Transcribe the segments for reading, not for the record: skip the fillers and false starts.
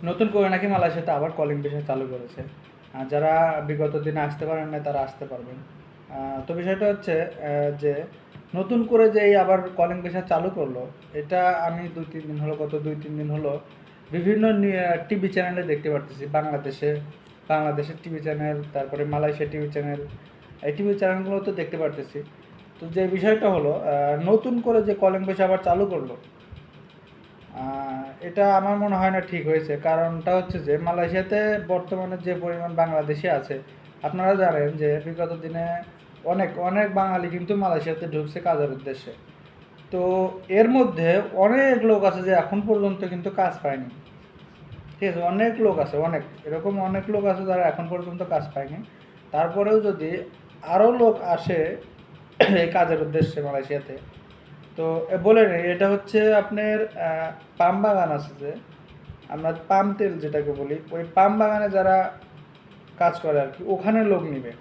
নতুন করে নাকি মালয়েশিয়াতে আবার কলিং ভিসা চালু করেছে। যারা বিগত দিনে আসতে পারেন না তারা আসতে পারবেন। তো বিষয়টা হচ্ছে যে নতুন করে যে এই আবার কলিং ভিসা চালু করলো, এটা আমি 2-3 দিন হলো, গত 2-3 দিন হলো বিভিন্ন টিভি চ্যানেলে দেখতে পারতেছি। বাংলাদেশের টিভি চ্যানেল, তারপরে মালয়েশিয়া টিভি চ্যানেল, এই টিভি চ্যানেলগুলো তো দেখতে পারতেছি। তো যে বিষয়টা হলো নতুন করে যে কলিং ভিসা আবার চালু করলো, এটা আমার মনে হয় না ঠিক হয়েছে। কারণটা হচ্ছে যে মালয়েশিয়াতে বর্তমানে যে পরিমাণ বাংলাদেশি আছে, আপনারা জানেন যে বিগত দিনে অনেক অনেক বাঙালি কিন্তু মালয়েশিয়াতে ঢুকছে কাজের উদ্দেশ্যে। তো এর মধ্যে অনেক লোক আছে যে এখন পর্যন্ত কিন্তু কাজ পায়নি। ঠিক আছে, অনেক লোক আছে, অনেক এরকম অনেক লোক আছে যারা এখন পর্যন্ত কাজ পায়নি। তারপরেও যদি আরও লোক আসে এই কাজের উদ্দেশ্যে মালয়েশিয়াতে, তো বলে নেই, এটা হচ্ছে আপনার পাম বাগান আছে যে আমরা পাম তেল যেটাকে বলি, ওই পাম বাগানে যারা কাজ করে আর কি, ওখানে লোক নিবে।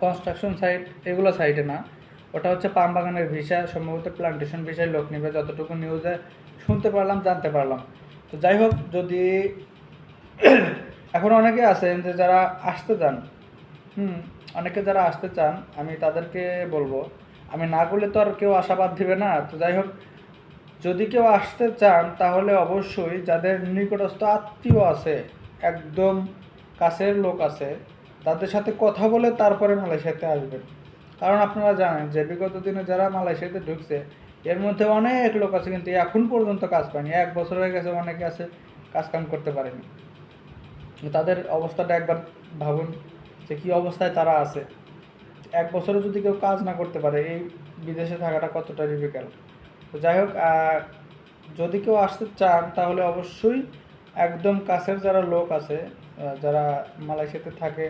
কনস্ট্রাকশন সাইট এগুলো সাইটে না, ওটা হচ্ছে পাম বাগানের ভিসা, সম্ভবত প্লান্টেশন ভিসায় লোক নিবে, যতটুকু নিউজে শুনতে পারলাম, জানতে পারলাম। তো যাই হোক, যদি এখন অনেকে আছেন যে যারা আসতে চান, অনেকে যারা আসতে চান, আমি তাদেরকে বলবো, আমি না করলে তো আর কেউ আশাবাদ দিবে না। তো যাই হোক, যদি কেউ আসতে চান তাহলে অবশ্যই যাদের নিকটস্থ আত্মীয় আছে, একদম কাছের লোক আছে, তাদের সাথে কথা বলে তারপরে মালয়েশিয়াতে আসবেন। কারণ আপনারা জানেন যে বিগত দিনে যারা মালয়েশিয়াতে ঢুকছে, এর মধ্যে অনেক লোক আছে কিন্তু এখন পর্যন্ত কাজ পায়নি। 1 বছর হয়ে গেছে, অনেকে আছে কাজ কাম করতে পারেনি। তাদের অবস্থাটা একবার ভাবুন যে কী অবস্থায় তারা আছে। 1 বছরে যদি কেউ কাজ না করতে পারে, এই বিদেশে থাকাটা কতটা ডিফিকাল্ট। তো যাই হোক, যদি কেউ আসতে চান তাহলে অবশ্যই একদম কাছের যারা লোক আছে, যারা মালয়েশিয়াতে থাকে,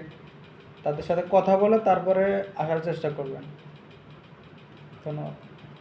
তাদের সাথে কথা বলে তারপরে আসার চেষ্টা করবেন। ধন্যবাদ।